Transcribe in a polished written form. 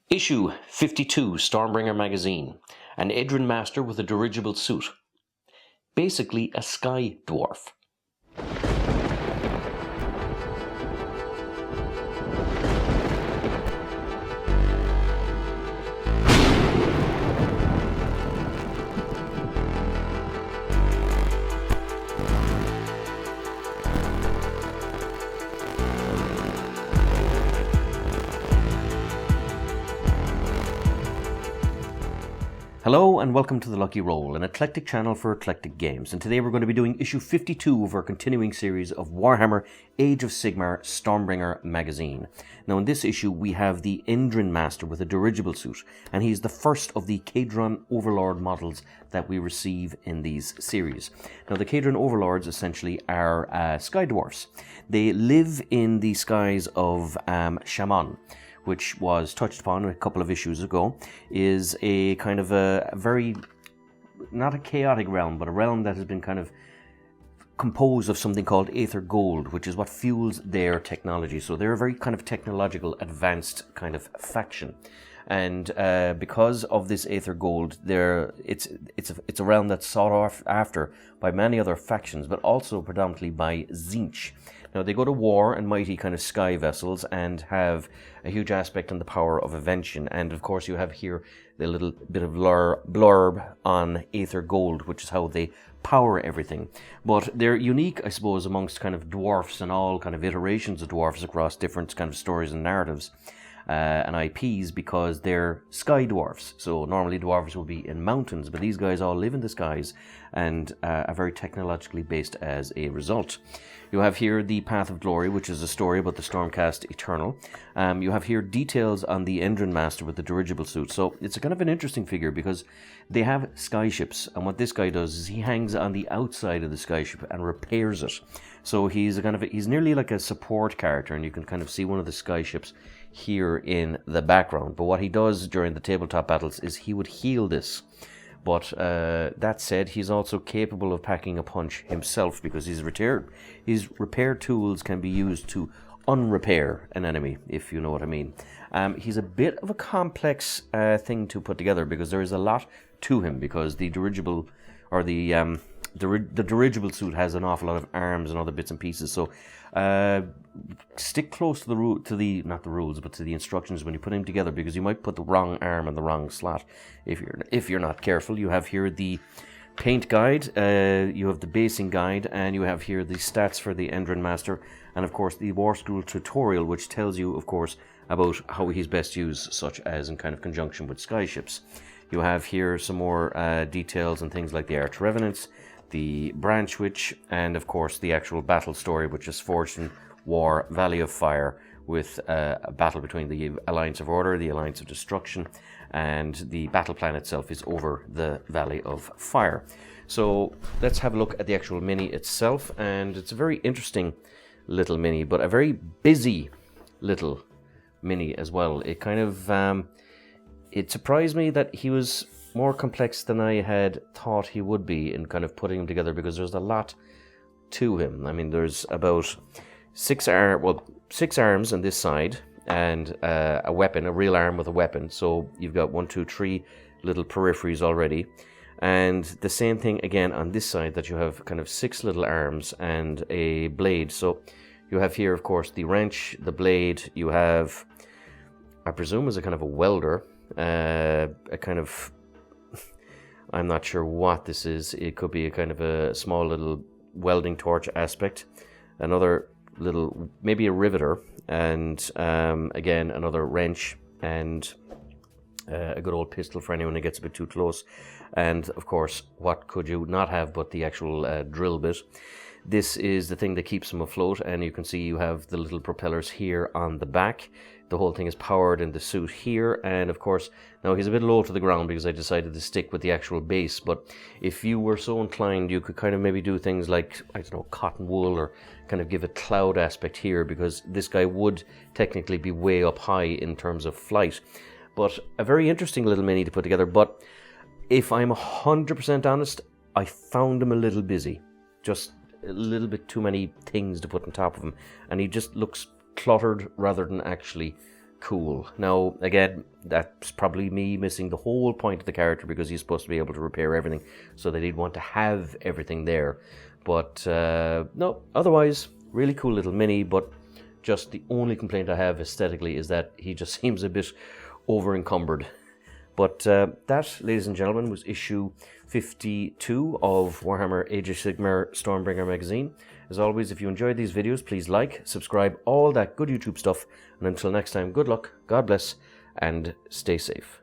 Issue 52, Stormbringer magazine. An Edrin master with a dirigible suit. Basically a sky dwarf. Hello and welcome to The Lucky Roll, an eclectic channel for eclectic games, and today we're going to be doing issue 52 of our continuing series of Warhammer Age of Sigmar Stormbringer magazine. Now in this issue we have the Edrin master with a dirigible suit, and he's the first of the Kharadron overlord models that we receive in these series. Now the Kharadron overlords essentially are sky dwarfs. They live in the skies of Shaman, which was touched upon a couple of issues ago, is a kind of a very, not a chaotic realm, but a realm that has been kind of composed of something called Aether Gold, which is what fuels their technology. So they're a very kind of technological, advanced kind of faction. And because of this Aether Gold, it's a realm that's sought after by many other factions, but also predominantly by Tzeentch. Now, they go to war in mighty kind of sky vessels and have a huge aspect on the power of invention. And of course, you have here the little bit of blurb on Aether Gold, which is how they power everything. But they're unique, I suppose, amongst kind of dwarfs and all kind of iterations of dwarfs across different kind of stories and narratives and IPs, because they're sky dwarfs. So normally dwarves will be in mountains, but these guys all live in the skies and are very technologically based as a result. You have here the Path of Glory, which is a story about the Stormcast Eternal. You have here details on the Edrin master with the dirigible suit. So it's a kind of an interesting figure because they have skyships, and what this guy does is he hangs on the outside of the skyship and repairs it. So he's nearly like a support character, and you can kind of see one of the skyships here in the background. But what he does during the tabletop battles is he would heal this. But that said, he's also capable of packing a punch himself because his repair tools can be used to unrepair an enemy, if you know what I mean. He's a bit of a complex thing to put together because there is a lot to him, because the dirigible, or the dirigible suit has an awful lot of arms and other bits and pieces. So stick close to the instructions when you put him together, because you might put the wrong arm in the wrong slot if you're not careful. You have here the paint guide, you have the basing guide, and you have here the stats for the Edrin master, and of course the War School tutorial, which tells you, of course, about how he's best used, such as in kind of conjunction with skyships. You have here some more details and things like the Arch Revenants, the Branch Witch, and of course the actual battle story, which is forged in War Valley of Fire, with a battle between the Alliance of Order, the Alliance of Destruction, and the battle plan itself is over the Valley of Fire. So let's have a look at the actual mini itself, and it's a very interesting little mini, but a very busy little mini as well. It kind of it surprised me that he was more complex than I had thought he would be in kind of putting him together, because there's a lot to him. I mean, there's about six arms on this side, and a weapon, a real arm with a weapon. So you've got 1, 2, 3 little peripheries already. And the same thing again on this side, that you have kind of 6 little arms and a blade. So you have here, of course, the wrench, the blade. You have, I presume, as a kind of a welder, a kind of, I'm not sure what this is. It could be a kind of a small little welding torch aspect. Another little, maybe a riveter, and again another wrench, and a good old pistol for anyone who gets a bit too close. And of course, what could you not have but the actual drill bit. This is the thing that keeps him afloat, and you can see you have the little propellers here on the back. The whole thing is powered in the suit here, and of course, now he's a bit low to the ground because I decided to stick with the actual base, but if you were so inclined, you could kind of maybe do things like, I don't know, cotton wool, or kind of give a cloud aspect here, because this guy would technically be way up high in terms of flight. But a very interesting little mini to put together, but if I'm 100% honest, I found him a little busy. Just a little bit too many things to put on top of him, and he just looks cluttered rather than actually cool. Now, again, that's probably me missing the whole point of the character, because he's supposed to be able to repair everything, so that he'd want to have everything there. But no, otherwise, really cool little mini, but just the only complaint I have aesthetically is that he just seems a bit over-encumbered. But that, ladies and gentlemen, was issue 52 of Warhammer Age of Sigmar Stormbringer magazine. As always, if you enjoyed these videos, please like, subscribe, all that good YouTube stuff. And until next time, good luck, God bless, and stay safe.